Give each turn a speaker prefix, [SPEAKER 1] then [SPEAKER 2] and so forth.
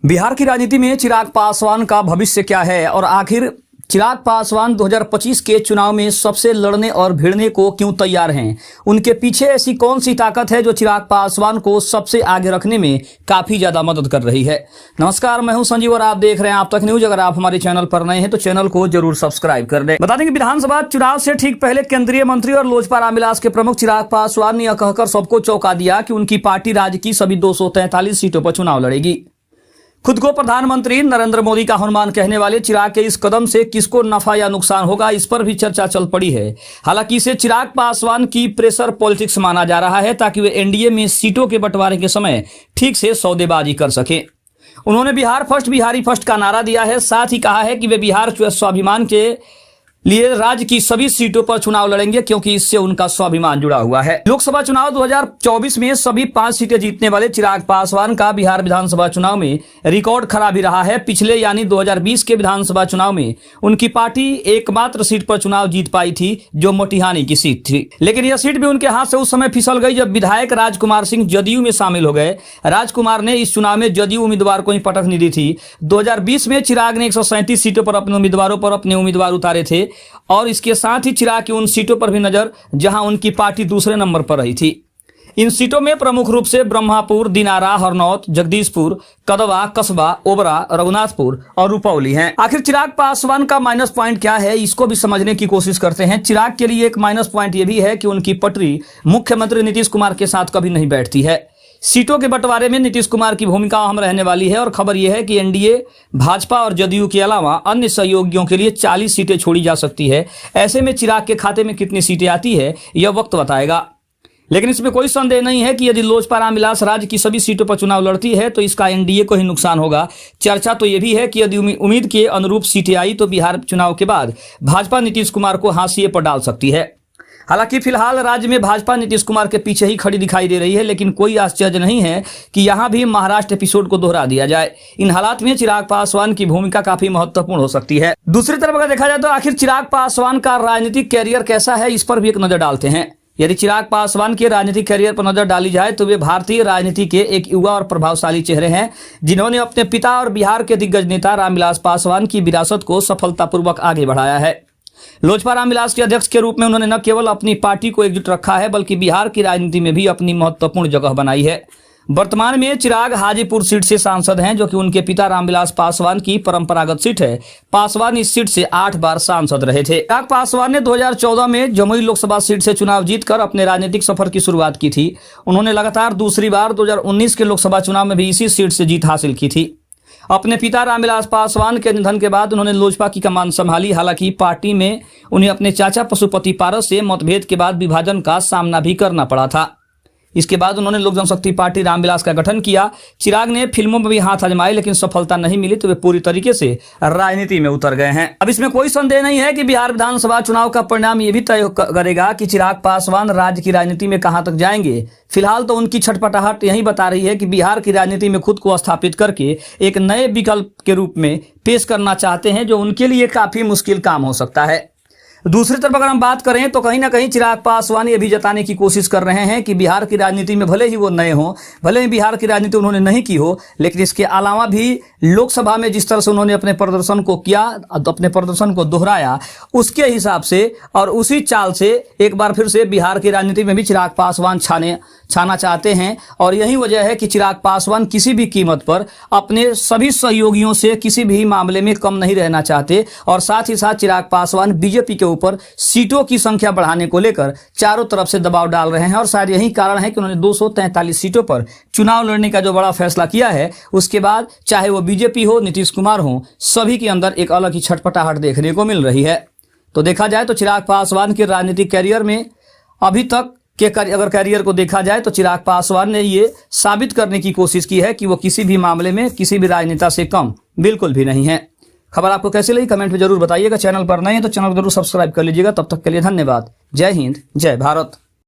[SPEAKER 1] बिहार की राजनीति में चिराग पासवान का भविष्य क्या है और आखिर चिराग पासवान 2025 के चुनाव में सबसे लड़ने और भिड़ने को क्यों तैयार हैं? उनके पीछे ऐसी कौन सी ताकत है जो चिराग पासवान को सबसे आगे रखने में काफी ज्यादा मदद कर रही है? नमस्कार, मैं हूं संजीव और आप देख रहे हैं आप तक न्यूज। अगर आप हमारे चैनल पर नए हैं तो चैनल को जरूर सब्सक्राइब कर दें। बता दें कि विधानसभा चुनाव से ठीक पहले केंद्रीय मंत्री और लोजपा रामविलास के प्रमुख चिराग पासवान ने यह कहकर सबको चौंका दिया कि उनकी पार्टी राज्य की सभी 243 सीटों पर चुनाव लड़ेगी। खुद को प्रधानमंत्री नरेंद्र मोदी का हनुमान कहने वाले चिराग के इस कदम से किसको नफा या नुकसान होगा, इस पर भी चर्चा चल पड़ी है। हालांकि इसे चिराग पासवान की प्रेशर पॉलिटिक्स माना जा रहा है ताकि वे एनडीए में सीटों के बंटवारे के समय ठीक से सौदेबाजी कर सके। उन्होंने बिहार फर्स्ट, बिहारी फर्स्ट का नारा दिया है। साथ ही कहा है कि वे बिहार स्वाभिमान के लिए राज्य की सभी सीटों पर चुनाव लड़ेंगे क्योंकि इससे उनका स्वाभिमान जुड़ा हुआ है। लोकसभा चुनाव 2024 में सभी 5 सीटें जीतने वाले चिराग पासवान का बिहार विधानसभा चुनाव में रिकॉर्ड खराब ही रहा है। पिछले यानी 2020 के विधानसभा चुनाव में उनकी पार्टी एकमात्र सीट पर चुनाव जीत पाई थी जो मोटिहानी की सीट थी, लेकिन यह सीट भी उनके हाथ से उस समय फिसल गई जब विधायक राजकुमार सिंह जदयू में शामिल हो गए। राजकुमार ने इस चुनाव में जदयू उम्मीदवार को ही पटखनी दी थी। 2020 में चिराग ने 137 सीटों पर अपने उम्मीदवारों पर अपने उम्मीदवार उतारे थे और इसके साथ ही चिराग की उन सीटों पर भी नजर जहां उनकी पार्टी दूसरे नंबर पर रही थी। इन सीटों में प्रमुख रूप से ब्रह्मापुर, दिनारा, हरनौत, जगदीशपुर, कदवा, कसबा, ओबरा, रघुनाथपुर और रुपौली हैं। आखिर चिराग पासवान का माइनस पॉइंट क्या है, इसको भी समझने की कोशिश करते हैं। चिराग के लिए एक माइनस पॉइंट यह भी है कि उनकी पटरी मुख्यमंत्री नीतीश कुमार के साथ कभी नहीं बैठती है। सीटों के बंटवारे में नीतीश कुमार की भूमिका अहम रहने वाली है और खबर यह है कि एनडीए, भाजपा और जदयू के अलावा अन्य सहयोगियों के लिए 40 सीटें छोड़ी जा सकती है। ऐसे में चिराग के खाते में कितनी सीटें आती है यह वक्त बताएगा। लेकिन इसमें कोई संदेह नहीं है कि यदि लोजपा रामविलास राज्य की सभी सीटों पर चुनाव लड़ती है तो इसका एनडीए को ही नुकसान होगा। चर्चा तो यह भी है कि यदि उम्मीद के अनुरूप सीटें आई तो बिहार चुनाव के बाद भाजपा नीतीश कुमार को हाशिए पर डाल सकती है। हालांकि फिलहाल राज्य में भाजपा नीतीश कुमार के पीछे ही खड़ी दिखाई दे रही है, लेकिन कोई आश्चर्य नहीं है कि यहां भी महाराष्ट्र एपिसोड को दोहरा दिया जाए। इन हालात में चिराग पासवान की भूमिका काफी महत्वपूर्ण हो सकती है। दूसरी तरफ अगर देखा जाए तो आखिर चिराग पासवान का राजनीतिक कैरियर कैसा है, इस पर भी एक नजर डालते हैं। यदि चिराग पासवान के राजनीतिक कैरियर पर नजर डाली जाए तो वे भारतीय राजनीति के एक युवा और प्रभावशाली चेहरे हैं जिन्होंने अपने पिता और बिहार के दिग्गज नेता रामविलास पासवान की विरासत को सफलतापूर्वक आगे बढ़ाया है। लोजपा रामविलास के अध्यक्ष के रूप में उन्होंने न केवल अपनी पार्टी को एकजुट रखा है बल्कि बिहार की राजनीति में भी अपनी महत्वपूर्ण जगह बनाई है। वर्तमान में चिराग हाजीपुर सीट से सांसद हैं जो कि उनके पिता रामविलास पासवान की परंपरागत सीट है। पासवान इस सीट से 8 बार सांसद रहे थे। चिराग पासवान ने 2014 में जमुई लोकसभा सीट से चुनाव जीतकर अपने राजनीतिक सफर की शुरुआत की थी। उन्होंने लगातार दूसरी बार 2019 के लोकसभा चुनाव में भी इसी सीट से जीत हासिल की थी। अपने पिता रामविलास पासवान के निधन के बाद उन्होंने लोजपा की कमान संभाली। हालांकि पार्टी में उन्हें अपने चाचा पशुपति पारस से मतभेद के बाद विभाजन का सामना भी करना पड़ा था। इसके बाद उन्होंने लोक जनशक्ति पार्टी रामविलास का गठन किया। चिराग ने फिल्मों में भी हाथ आजमाए लेकिन सफलता नहीं मिली तो वे पूरी तरीके से राजनीति में उतर गए हैं। अब इसमें कोई संदेह नहीं है कि बिहार विधानसभा चुनाव का परिणाम ये भी तय करेगा कि चिराग पासवान राज्य की राजनीति में कहां तक जाएंगे। फिलहाल तो उनकी छटपटाहट यही बता रही है कि बिहार की राजनीति में खुद को स्थापित करके एक नए विकल्प के रूप में पेश करना चाहते हैं जो उनके लिए काफी मुश्किल काम हो सकता है। दूसरी तरफ अगर हम बात करें तो कहीं ना कहीं चिराग पासवान ये भी जताने की कोशिश कर रहे हैं कि बिहार की राजनीति में भले ही वो नए हों, भले ही बिहार की राजनीति उन्होंने नहीं की हो, लेकिन इसके अलावा भी लोकसभा में जिस तरह से उन्होंने अपने प्रदर्शन को किया, अपने प्रदर्शन को दोहराया, उसके हिसाब से और उसी चाल से एक बार फिर से बिहार की राजनीति में भी चिराग पासवान छाना चाहते हैं। और यही वजह है कि चिराग पासवान किसी भी कीमत पर अपने सभी सहयोगियों से किसी भी मामले में कम नहीं रहना चाहते और साथ ही साथ चिराग पासवान बीजेपी के ऊपर सीटों की संख्या बढ़ाने को लेकर चारों तरफ से दबाव डाल रहे हैं। और शायद यही कारण है कि उन्होंने 243 सीटों पर चुनाव लड़ने का जो बड़ा फैसला किया है, उसके बाद चाहे वो बीजेपी हो, नीतीश कुमार हो, सभी के अंदर एक अलग ही छटपटाहट देखने को मिल रही है। तो देखा जाए तो चिराग पासवान के राजनीतिक कैरियर में अभी तक के अगर कैरियर को देखा जाए तो चिराग पासवान ने ये साबित करने की कोशिश की है कि वो किसी भी मामले में किसी भी राजनेता से कम बिल्कुल भी नहीं है। खबर आपको कैसी लगी कमेंट में जरूर बताइएगा। चैनल पर नए हैं तो चैनल को जरूर सब्सक्राइब कर लीजिएगा। तब तक के लिए धन्यवाद। जय हिंद, जय भारत।